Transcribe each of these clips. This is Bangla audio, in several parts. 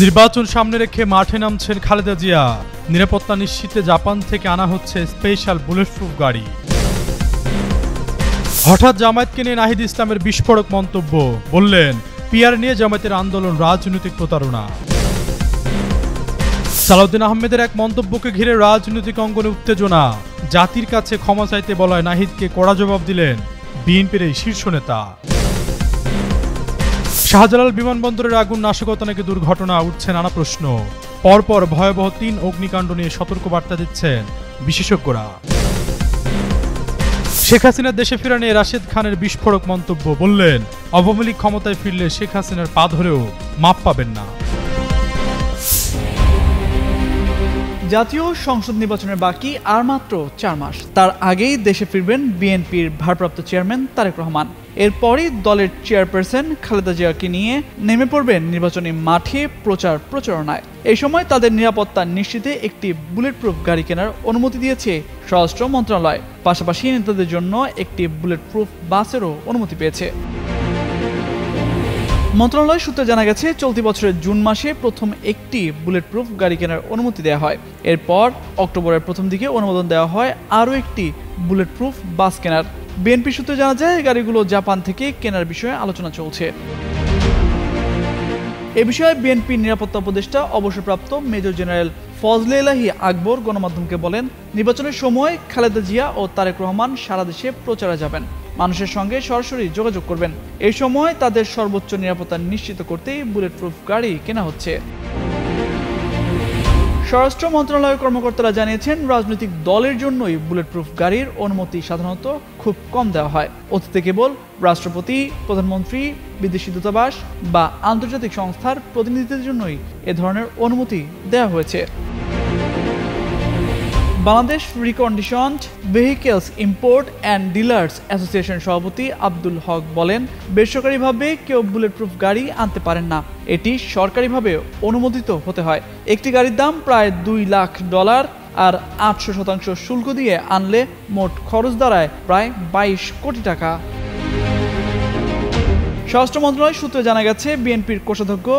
নির্বাচন সামনে রেখে মাঠে নামছেন খালেদা জিয়া। নিরাপত্তা নিশ্চিতে জাপান থেকে আনা হচ্ছে স্পেশাল বুলেটপ্রুফ গাড়ি। হঠাৎ জামায়াতকে নিয়ে নাহিদ ইসলামের বিস্ফোরক মন্তব্য, বললেন পিআর নিয়ে জামায়াতের আন্দোলন রাজনৈতিক প্রতারণা। সালাউদ্দিন আহমেদের এক মন্তব্যকে ঘিরে রাজনৈতিক অঙ্গনে উত্তেজনা। জাতির কাছে ক্ষমা চাইতে বলায় নাহিদকে কড়া জবাব দিলেন বিএনপির এই শীর্ষ নেতা। শাহজালাল বিমানবন্দরের আগুন নাশকতা নাকি দুর্ঘটনা, উঠছে নানা প্রশ্ন। পরপর ভয়াবহ ৩ অগ্নিকাণ্ড নিয়ে সতর্কবার্তা দিচ্ছেন বিশেষজ্ঞরা। শেখ হাসিনার দেশে ফেরা নিয়ে রাশেদ খানের বিস্ফোরক মন্তব্য, বললেন আওয়ামী লীগ ক্ষমতায় ফিরলে শেখ হাসিনার পা ধরেও মাপ পাবেন না। জাতীয় সংসদ নির্বাচনের বাকি আর মাত্র ৪ মাস। তার আগেই দেশে ফিরবেন বিএনপির ভারপ্রাপ্ত চেয়ারম্যান তারেক রহমান। এরপরই দলের চেয়ারপারসন খালেদা জিয়াকে নিয়ে নেমে পড়বেন নির্বাচনী মাঠে প্রচারণায়। এই সময় তাদের নিরাপত্তা নিশ্চিতে একটি বুলেটপ্রুফ গাড়ি কেনার অনুমতি দিয়েছে স্বরাষ্ট্র মন্ত্রণালয়। পাশাপাশি নেতাদের জন্য একটি বুলেটপ্রুফ বাসেরও অনুমতি পেয়েছে। মন্ত্রণালয় সূত্রে জানা গেছে, চলতি বছরের জুন মাসে প্রথম একটি বুলেটপ্রুফ গাড়ি কেনার অনুমতি দেওয়া হয়। এরপর অক্টোবরের প্রথম দিকে অনুমোদন দেওয়া হয় আরও একটি বুলেটপ্রুফ বাস কেনার। বিএনপি সূত্রে জানা যায়, গাড়িগুলো জাপান থেকে কেনার বিষয়ে আলোচনা চলছে। এ বিষয়ে বিএনপির নিরাপত্তা উপদেষ্টা অবসরপ্রাপ্ত মেজর জেনারেল ফজলে এলাহি আকবর গণমাধ্যমকে বলেন, নির্বাচনের সময় খালেদা জিয়া ও তারেক রহমান সারা দেশে প্রচারে যাবেন, মানুষের সঙ্গে সরাসরি যোগাযোগ করবেন। এই সময় তাদের সর্বোচ্চ নিরাপত্তা নিশ্চিত করতেই বুলেটপ্রুফ গাড়ি কেনা হচ্ছে। স্বরাষ্ট্র মন্ত্রণালয়ের কর্মকর্তারা জানিয়েছেন, রাজনৈতিক দলের জন্যই বুলেটপ্রুফ গাড়ির অনুমতি সাধারণত খুব কম দেওয়া হয়। অতীতে কেবল রাষ্ট্রপতি, প্রধানমন্ত্রী, বিদেশি দূতাবাস বা আন্তর্জাতিক সংস্থার প্রতিনিধিদের জন্যই এ ধরনের অনুমতি দেওয়া হয়েছে। Bangladesh reconditioned vehicles import and dealers association সভাপতি আব্দুল হক বলেন, বেসরকারিভাবে কেউ বুলেটপ্রুফ গাড়ি আনতে পারেন না, এটি সরকারিভাবে অনুমোদিত হতে হয়। একটি গাড়ির দাম প্রায় $2 লাখ, আর 800% শুল্ক দিয়ে আনলে মোট খরচ দাঁড়ায় প্রায় 22 কোটি টাকা। স্বরাষ্ট্র মন্ত্রণালয় সূত্রে জানা গেছে, বিএনপির কোষাধ্যক্ষ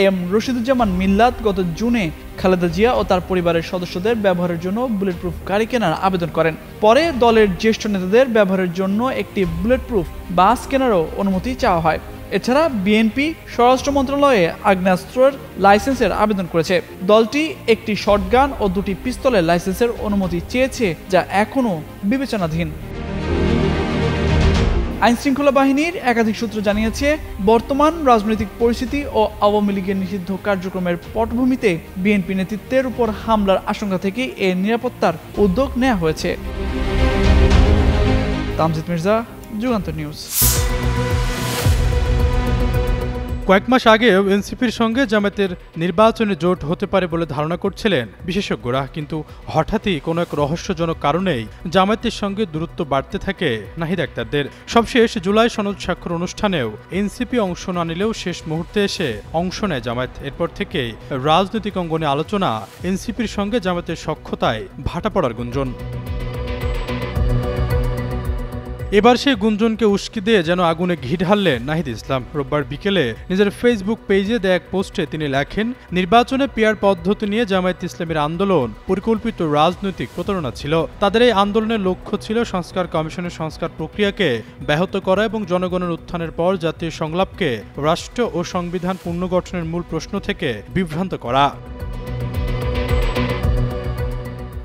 এম রশিদুজ্জামান মিল্লাত গত জুনে খালেদা জিয়া ও তার পরিবারের সদস্যদের ব্যবহারের জন্য বুলেটপ্রুফ গাড়ি কেনার আবেদন করেন। পরে দলের জ্যেষ্ঠ নেতাদের ব্যবহারের জন্য একটি বুলেটপ্রুফ বাস কেনারও অনুমতি চাওয়া হয়। এছাড়া বিএনপি স্বরাষ্ট্র মন্ত্রণালয়ে আগ্নেয়াস্ত্রের লাইসেন্সের আবেদন করেছে। দলটি একটি শটগান ও 2টি পিস্তলের লাইসেন্সের অনুমতি চেয়েছে, যা এখনও বিবেচনাধীন। আইনশৃঙ্খলা বাহিনীর একাধিক সূত্র জানিয়েছে, বর্তমান রাজনৈতিক পরিস্থিতি ও আওয়ামী লীগের নিষিদ্ধ কার্যক্রমের পটভূমিতে বিএনপি নেতৃত্বের উপর হামলার আশঙ্কা থেকে এর নিরাপত্তার উদ্যোগ নেওয়া হয়েছে। তামজিদ মির্জা, যুগান্তর নিউজ। কয়েক মাস আগেও এনসিপির সঙ্গে জামায়াতের নির্বাচনে জোট হতে পারে বলে ধারণা করছিলেন বিশেষজ্ঞরা, কিন্তু হঠাৎই কোনো এক রহস্যজনক কারণেই জামায়াতের সঙ্গে দূরত্ব বাড়তে থাকে নাহিদ আক্তারদের। সবশেষ জুলাই সনদ স্বাক্ষর অনুষ্ঠানেও এনসিপি অংশ না নিলেও শেষ মুহূর্তে এসে অংশ নেয় জামায়াত। এরপর থেকেই রাজনৈতিক অঙ্গনে আলোচনা, এনসিপির সঙ্গে জামায়াতের সখ্যতায় ভাটা পড়ার গুঞ্জন। এবার সেই গুঞ্জনকে উস্কি দিয়ে যেন আগুনে ঘি ঢাললেন নাহিদ ইসলাম। রোববার বিকেলে নিজের ফেসবুক পেজে দেয়া এক পোস্টে তিনি লেখেন, নির্বাচনে পিআর পদ্ধতি নিয়ে জামায়াত ইসলামের আন্দোলন পরিকল্পিত রাজনৈতিক প্রতারণা ছিল। তাদের এই আন্দোলনের লক্ষ্য ছিল সংস্কার কমিশনের সংস্কার প্রক্রিয়াকে ব্যাহত করা এবং জনগণের উত্থানের পর জাতীয় সংলাপকে রাষ্ট্র ও সংবিধান পুনর্গঠনের মূল প্রশ্ন থেকে বিভ্রান্ত করা।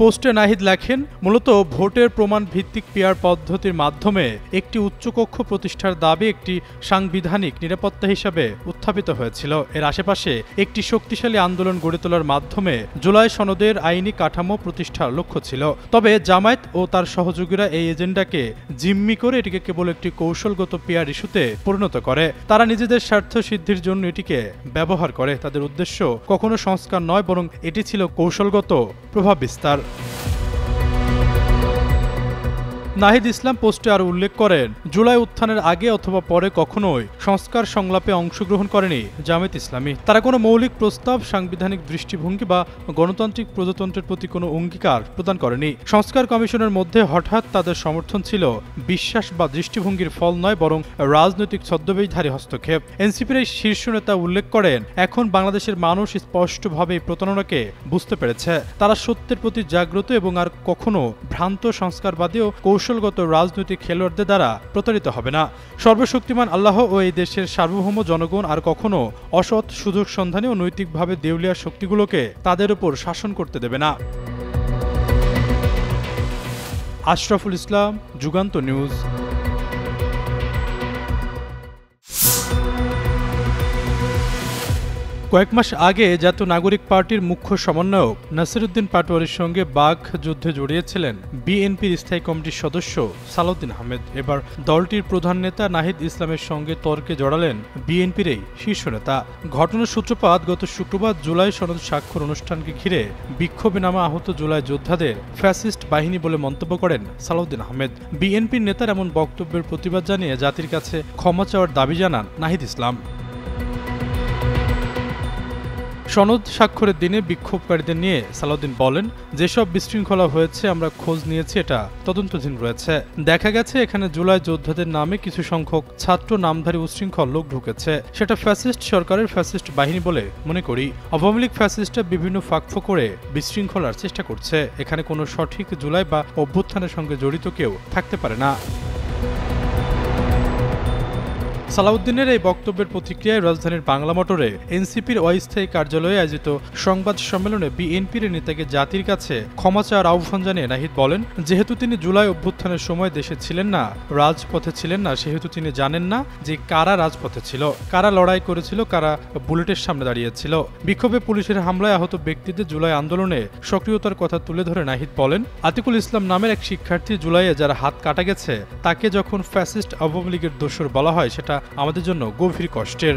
পোস্টে নাহিদ লেখেন, মূলত ভোটের প্রমাণ ভিত্তিক পিআর পদ্ধতির মাধ্যমে একটি উচ্চকক্ষ প্রতিষ্ঠার দাবি একটি সাংবিধানিক নিরাপত্তা হিসাবে উত্থাপিত হয়েছিল। এর আশেপাশে একটি শক্তিশালী আন্দোলন গড়ে তোলার মাধ্যমে জুলাই সনদের আইনি কাঠামো প্রতিষ্ঠার লক্ষ্য ছিল। তবে জামায়াত ও তার সহযোগীরা এই এজেন্ডাকে জিম্মি করে এটিকে কেবল একটি কৌশলগত পিআর ইস্যুতে পরিণত করে। তারা নিজেদের স্বার্থ সিদ্ধির জন্য এটিকে ব্যবহার করে। তাদের উদ্দেশ্য কখনো সংস্কার নয়, বরং এটি ছিল কৌশলগত প্রভাব বিস্তার। নাহিদ ইসলাম পোস্টে আরও উল্লেখ করেন, জুলাই উত্থানের আগে অথবা পরে কখনোই সংস্কার সংলাপে অংশগ্রহণ করেনি জামায়াত ইসলামী। তারা কোনো মৌলিক প্রস্তাব, সাংবিধানিক দৃষ্টিভঙ্গি বা গণতান্ত্রিক প্রজাতন্ত্রের প্রতি কোনো অঙ্গীকার প্রদান করেনি। সংস্কার কমিশনের মধ্যে হঠাৎ তাদের সমর্থন ছিল বিশ্বাস বা দৃষ্টিভঙ্গির ফল নয়, বরং রাজনৈতিক ছদ্মবেশধারী হস্তক্ষেপ। এনসিপির এই শীর্ষ নেতা উল্লেখ করেন, এখন বাংলাদেশের মানুষ স্পষ্টভাবে এই প্রতারণাকে বুঝতে পেরেছে। তারা সত্যের প্রতি জাগ্রত এবং আর কখনো ভ্রান্ত সংস্কারবাদী ও কৌশলগত রাজনৈতিক খেলোয়াড়দের দ্বারা প্রতারিত হবে না। সর্বশক্তিমান আল্লাহ ও এই দেশের সার্বভৌম জনগণ আর কখনো অসৎ, সুযোগ সন্ধানী ও নৈতিকভাবে দেউলিয়া শক্তিগুলোকে তাদের উপর শাসন করতে দেবে না। আশরাফুল ইসলাম, যুগান্ত নিউজ। কয়েক মাস আগে জাতীয় নাগরিক পার্টির মুখ্য সমন্বয়ক নাসিরউদ্দিন পাটোয়ারির সঙ্গে বাঘ যুদ্ধে জড়িয়েছিলেন বিএনপির স্থায়ী কমিটির সদস্য সালাউদ্দিন আহমেদ। এবার দলটির প্রধান নেতা নাহিদ ইসলামের সঙ্গে তর্কে জড়ালেন বিএনপির এই শীর্ষ নেতা। ঘটনার সূত্রপাত গত শুক্রবার জুলাই সনদ স্বাক্ষর অনুষ্ঠানকে ঘিরে বিক্ষোভে নামা আহত জুলাই যোদ্ধাদের ফ্যাসিস্ট বাহিনী বলে মন্তব্য করেন সালাউদ্দিন আহমেদ। বিএনপির নেতার এমন বক্তব্যের প্রতিবাদ জানিয়ে জাতির কাছে ক্ষমা চাওয়ার দাবি জানান নাহিদ ইসলাম। সনদ স্বাক্ষরের দিনে বিক্ষোভকারীদের নিয়ে সালাউদ্দিন বলেন, যেসব বিশৃঙ্খলা হয়েছে আমরা খোঁজ নিয়েছি, এটা তদন্তাধীন রয়েছে। দেখা গেছে এখানে জুলাই যোদ্ধাদের নামে কিছু সংখ্যক ছাত্র নামধারী উশৃঙ্খল লোক ঢুকেছে। সেটা ফ্যাসিস্ট সরকারের ফ্যাসিস্ট বাহিনী বলে মনে করি। আওয়ামী লীগ ফ্যাসিস্টরা বিভিন্ন ফাঁকফোঁক করে বিশৃঙ্খলার চেষ্টা করছে। এখানে কোনো সঠিক জুলাই বা অভ্যুত্থানের সঙ্গে জড়িত কেউ থাকতে পারে না। সালাউদ্দিনের এই বক্তব্যের প্রতিক্রিয়ায় রাজধানীর বাংলা মোটরে এনসিপির অস্থায়ী কার্যালয়ে আয়োজিত সংবাদ সম্মেলনে বিএনপির নেতাকে জাতির কাছে ক্ষমা চাওয়ার আহ্বান জানিয়ে নাহিদ বলেন, যেহেতু তিনি জুলাই অভ্যুত্থানের সময় দেশে ছিলেন না, রাজপথে ছিলেন না, সেহেতু তিনি জানেন না যে কারা রাজপথে ছিল, কারা লড়াই করেছিল, কারা বুলেটের সামনে দাঁড়িয়েছিল। বিক্ষোভে পুলিশের হামলায় আহত ব্যক্তিদের জুলাই আন্দোলনে সক্রিয়তার কথা তুলে ধরে নাহিদ বলেন, আতিকুল ইসলাম নামের এক শিক্ষার্থী জুলাইয়ে যারা হাত কাটা গেছে, তাকে যখন ফ্যাসিস্ট আওয়ামী লীগের দোসর বলা হয়, সেটা আমাদের জন্য গভীর কষ্টের।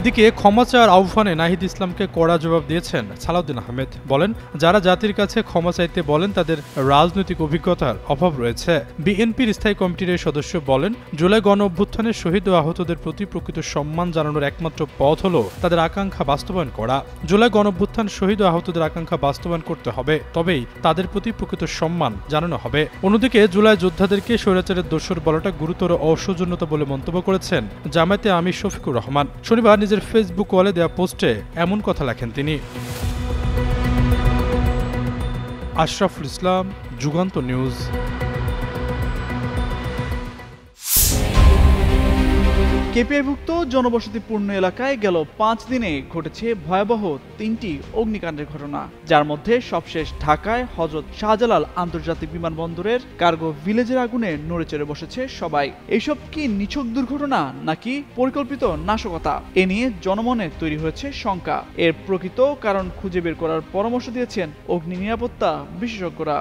এদিকে ক্ষমা চাওয়ার আহ্বানে নাহিদ ইসলামকে কড়া জবাব দিয়েছেন সালাউদ্দিন আহমেদ। বলেন, যারা জাতির কাছে ক্ষমা চাইতে বলেন তাদের রাজনৈতিক অভিজ্ঞতার অভাব রয়েছে। বিএনপির স্থায়ী কমিটির এই সদস্য বলেন, জুলাই গণ অভ্যুত্থানের শহীদ ও আহতদের প্রতি প্রকৃত সম্মান জানানোর একমাত্র পথ হলো তাদের আকাঙ্ক্ষা বাস্তবায়ন করা। জুলাই গণ অভ্যুত্থান শহীদ ও আহতদের আকাঙ্ক্ষা বাস্তবায়ন করতে হবে, তবেই তাদের প্রতি প্রকৃত সম্মান জানানো হবে। অন্যদিকে জুলাই যোদ্ধাদেরকে স্বৈরাচারের দোসর বলাটা গুরুতর অসৌজন্যতা বলে মন্তব্য করেছেন জামায়াতে আমির শফিকুর রহমান। শনিবার নিজের ফেসবুক ওয়ালে দেওয়া পোস্টে এমন কথা লেখেন তিনি। আশরাফুল ইসলাম, যুগান্ত নিউজ। কেপিআইভুক্ত জনবসতিপূর্ণ এলাকায় গেল 5 দিনে ঘটেছে ভয়াবহ 3টি অগ্নিকাণ্ডের ঘটনা, যার মধ্যে সবশেষ ঢাকায় হযরত শাহজালাল আন্তর্জাতিক বিমানবন্দরের কার্গো ভিলেজের আগুনে নড়েচড়ে বসেছে সবাই। এইসব কি নিছক দুর্ঘটনা নাকি পরিকল্পিত নাশকতা? এ নিয়ে জনমনে তৈরি হয়েছে শঙ্কা। এর প্রকৃত কারণ খুঁজে বের করার পরামর্শ দিয়েছেন অগ্নি নিরাপত্তা বিশেষজ্ঞরা।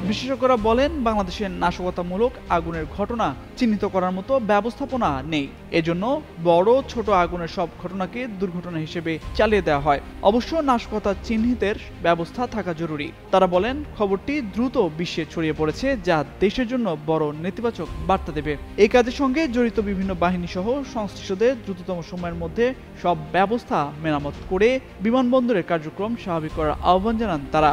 বিশেষজ্ঞরা বলেন, বাংলাদেশের নাশকতামূলক আগুনের ঘটনা চিহ্নিত করার মতো ব্যবস্থাপনা নেই। এজন্য বড় ছোট আগুনের সব ঘটনাকে দুর্ঘটনা হিসেবে চালিয়ে দেওয়া হয়। অবশ্য নাশকতা চিহ্নিতের ব্যবস্থা থাকা জরুরি। তারা বলেন, খবরটি দ্রুত বিশ্বে ছড়িয়ে পড়েছে, যা দেশের জন্য বড় নেতিবাচক বার্তা দেবে। এই কাজের সঙ্গে জড়িত বিভিন্ন বাহিনী সহ সংশ্লিষ্টদের দ্রুততম সময়ের মধ্যে সব ব্যবস্থা মেরামত করে বিমানবন্দরের কার্যক্রম স্বাভাবিক করার আহ্বান জানান তারা।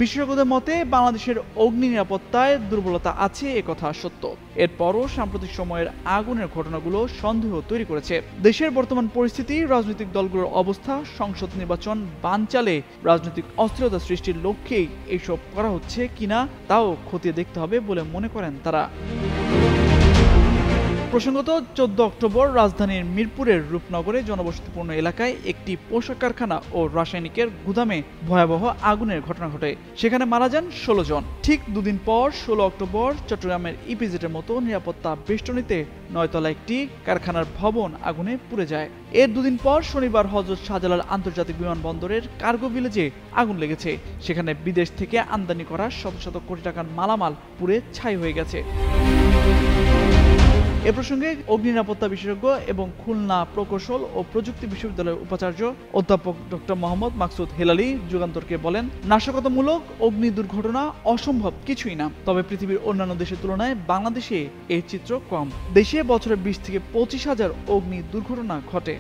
বিশেষজ্ঞদের মতে, বাংলাদেশের অগ্নি নিরাপত্তায় দুর্বলতা আছে, একথা সত্য। এরপরও সাম্প্রতিক সময়ের আগুনের ঘটনাগুলো সন্দেহ তৈরি করেছে। দেশের বর্তমান পরিস্থিতি, রাজনৈতিক দলগুলোর অবস্থা, সংসদ নির্বাচন বানচালে রাজনৈতিক অস্থিরতা সৃষ্টির লক্ষ্যেই এইসব করা হচ্ছে কিনা তাও খতিয়ে দেখতে হবে বলে মনে করেন তারা। প্রসঙ্গত, 14 অক্টোবর রাজধানীর মিরপুরের রূপনগরে জনবসতিপূর্ণ এলাকায় একটি পোশাক কারখানা ও রাসায়নিকের গুদামে ভয়াবহ আগুনের ঘটনা ঘটে। সেখানে মারা যান 16 জন। ঠিক দুদিন পর 16 অক্টোবর চট্টগ্রামের ইপিজেডের মতো নিরাপত্তা বেষ্টনীতে 9 তলা একটি কারখানার ভবন আগুনে পুড়ে যায়। এর দুদিন পর শনিবার হযরত শাহজালাল আন্তর্জাতিক বিমানবন্দরের কার্গো ভিলেজে আগুন লেগেছে। সেখানে বিদেশ থেকে আমদানি করা শত শত কোটি টাকার মালামাল পুড়ে ছাই হয়ে গেছে। এ প্রসঙ্গে অগ্নি নিরাপত্তা বিশেষজ্ঞ এবং খুলনা প্রকৌশল ও প্রযুক্তি বিশ্ববিদ্যালয়ের উপাচার্য অধ্যাপক ডক্টর মোহাম্মদ মাকসুদ হেলালি যুগান্তরকে বলেন, নাশকতামূলক অগ্নি দুর্ঘটনা অসম্ভব কিছুই না, তবে পৃথিবীর অন্যান্য দেশের তুলনায় বাংলাদেশে এই চিত্র কম। দেশে বছরে 20 থেকে 25,000 অগ্নি দুর্ঘটনা ঘটে।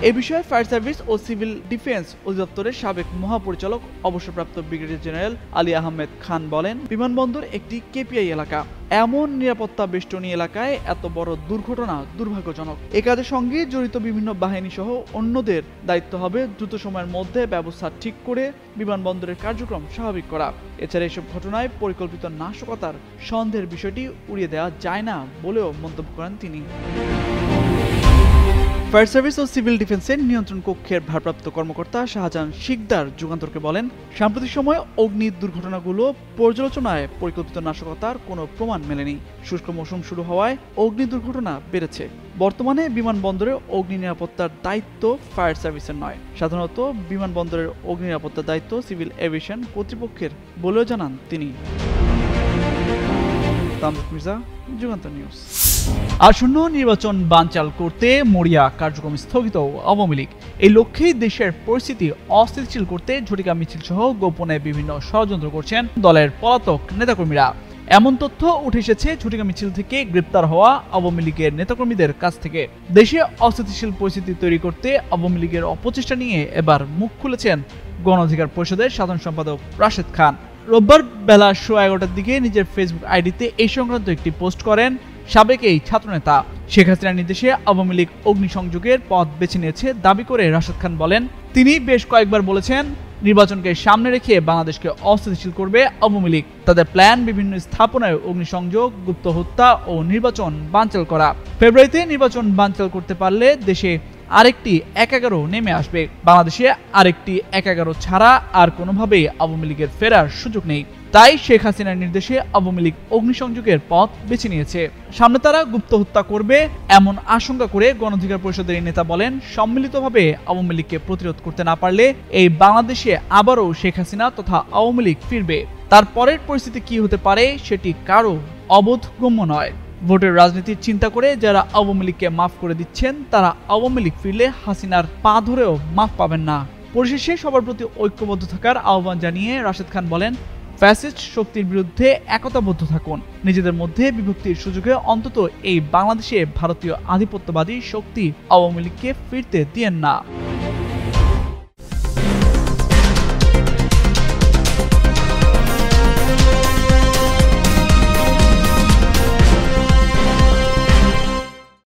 এ বিষয়ে ফায়ার সার্ভিস ও সিভিল ডিফেন্স অধিদপ্তরের সাবেক মহাপরিচালক অবসরপ্রাপ্ত ব্রিগেডিয়ার জেনারেল আলী আহমেদ খান বলেন, বিমানবন্দর একটি কেপিআই এলাকা, এমন নিরাপত্তা বেষ্টনী এলাকায় এত বড় দুর্ঘটনা দুর্ভাগ্যজনক। এ কাজের সঙ্গে জড়িত বিভিন্ন বাহিনী সহ অন্যদের দায়িত্ব হবে দ্রুত সময়ের মধ্যে ব্যবস্থা ঠিক করে বিমানবন্দরের কার্যক্রম স্বাভাবিক করা। এছাড়া এসব ঘটনায় পরিকল্পিত নাশকতার সন্দেহের বিষয়টি উড়িয়ে দেওয়া যায় না বলেও মন্তব্য করেন তিনি। ফায়ার সার্ভিস ও সিভিল ডিফেন্সের নিয়ন্ত্রণ কক্ষের ভারপ্রাপ্ত কর্মকর্তা শাহজাহান শিকদার যুগান্তরকে বলেন, সাম্প্রতিক সময়ে অগ্নি দুর্ঘটনাগুলো পর্যালোচনায় পরিকল্পিত নাশকতার কোনো প্রমাণ মেলেনি। শুষ্ক মৌসুম শুরু হওয়ায় অগ্নি দুর্ঘটনা বেড়েছে। বর্তমানে বিমানবন্দরে অগ্নি নিরাপত্তার দায়িত্ব ফায়ার সার্ভিসের নয়, সাধারণত বিমানবন্দরের অগ্নি নিরাপত্তার দায়িত্ব সিভিল এভিয়েশন কর্তৃপক্ষের বলেও জানান তিনি। তামজিদ মির্জা, যুগান্তর নিউজ। আসন্ন নির্বাচন বানচাল করতে মরিয়া কার্যক্রম স্থগিত আওয়ামী লীগ। এই লক্ষ্যেই দেশের পরিস্থিতি অস্থিতিশীল করতে ঝটিকা মিছিল সহ গোপনে বিভিন্ন ষড়যন্ত্র করছেন দলের পলাতক নেতাকর্মীরা। এমন তথ্য উঠে এসেছে ঝটিকা মিছিল থেকে গ্রেপ্তার হওয়া আওয়ামী লীগের নেতাকর্মীদের কাছ থেকে। দেশে অস্থিতিশীল পরিস্থিতি তৈরি করতে আওয়ামী লীগের অপচেষ্টা নিয়ে এবার মুখ খুলেছেন গণ অধিকার পরিষদের সাধারণ সম্পাদক রাশেদ খান। রোববার বেলা 11:30টার দিকে নিজের ফেসবুক আইডিতে এই সংক্রান্ত একটি পোস্ট করেন সাবেক এই ছাত্রনেতা। শেখ হাসিনার নির্দেশে আওয়ামী লীগ অগ্নিসংযোগের পথ বেছে নিয়েছে দাবি করে রাশেদ খান বলেন, তিনি বেশ কয়েকবার বলেছেন নির্বাচনকে সামনে রেখে বাংলাদেশকে অস্থিতিশীল করবে আওয়ামী লীগ। তাদের প্ল্যান বিভিন্ন স্থাপনায় অগ্নিসংযোগ, গুপ্ত হত্যা ও নির্বাচন বানচাল করা। ফেব্রুয়ারিতে নির্বাচন বানচাল করতে পারলে দেশে আরেকটি 1-11 নেমে আসবে। বাংলাদেশে আরেকটি 1-11 ছাড়া আর কোনোভাবেই আওয়ামী লীগের ফেরার সুযোগ নেই। তাই শেখ হাসিনার নির্দেশে আওয়ামী লীগ অগ্নিসংযোগের পথ বেছে নিয়েছে। সামনে তারা গুপ্ত হত্যা করবে এমন আশঙ্কা করে গণ অধিকার পরিষদের এই নেতা বলেন, সম্মিলিতভাবে আওয়ামী লীগকে প্রতিরোধ করতে না পারলে এই বাংলাদেশে আবারও শেখ হাসিনা তথা আওয়ামী লীগ ফিরবে। তারপরের পরিস্থিতি কি হতে পারে সেটি কারো অবোধগম্য নয়। ভোটের রাজনীতির চিন্তা করে যারা আওয়ামী লীগকে মাফ করে দিচ্ছেন, তারা আওয়ামী লীগ ফিরলে হাসিনার পা ধরেও মাফ পাবেন না। পরিশেষে সবার প্রতি ঐক্যবদ্ধ থাকার আহ্বান জানিয়ে রাশেদ খান বলেন, ফ্যাসিস্ট শক্তির বিরুদ্ধে একতাবদ্ধ থাকুন। নিজেদের মধ্যে বিভক্তির সুযোগে অন্তত এই বাংলাদেশে ভারতীয় আধিপত্যবাদী শক্তি আওয়ামী লীগকে ফিরতে দিয়েন না।